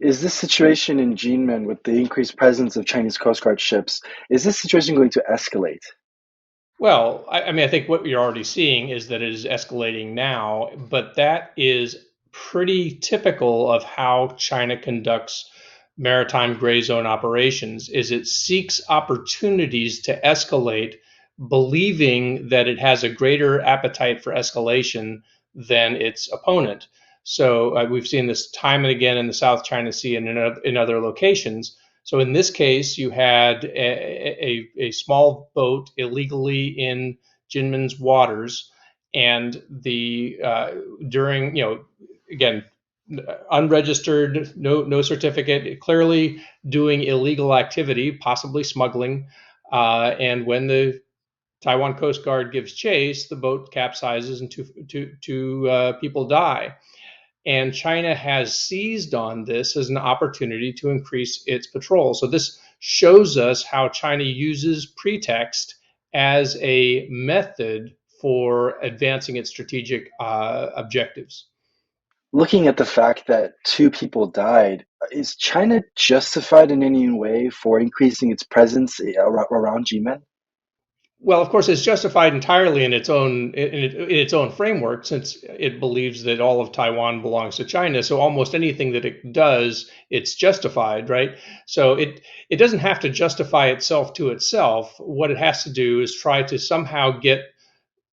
Is this situation in Kinmen with the increased presence of Chinese Coast Guard ships, is this situation going to escalate? Well, I mean, I think what you're already seeing is that it is escalating now, but that is pretty typical of how China conducts maritime gray zone operations is it seeks opportunities to escalate, believing that it has a greater appetite for escalation than its opponent. So we've seen this time and again in the South China Sea and in other locations. So in this case, you had a small boat illegally in Jinmen's waters, and the during again unregistered, no certificate, clearly doing illegal activity, possibly smuggling. And when the Taiwan Coast Guard gives chase, the boat capsizes and two people die. And China has seized on this as an opportunity to increase its patrol. So this shows us how China uses pretext as a method for advancing its strategic objectives. Looking at the fact that two people died, is China justified in any way for increasing its presence around Jinmen? Well, of course, it's justified entirely in its own framework, since it believes that all of Taiwan belongs to China. So almost anything that it does, it's justified, right? So it doesn't have to justify itself to itself. What it has to do is try to somehow get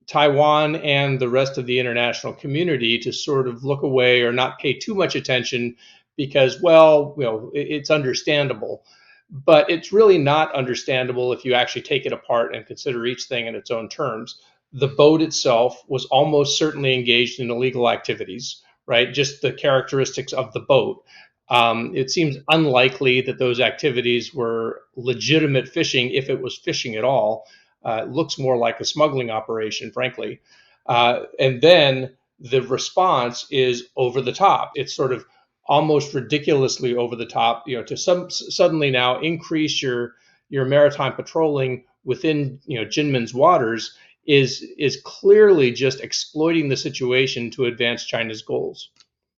Taiwan and the rest of the international community to sort of look away or not pay too much attention because, well, it's understandable. But it's really not understandable if you actually take it apart and consider each thing in its own terms. The boat itself was almost certainly engaged in illegal activities, right? Just the characteristics of the boat. It seems unlikely that those activities were legitimate fishing, if it was fishing at all. Looks more like a smuggling operation, frankly. And then the response is over the top. It's sort of almost ridiculously over the top, to suddenly now increase your maritime patrolling within Jinmen's waters is clearly just exploiting the situation to advance China's goals.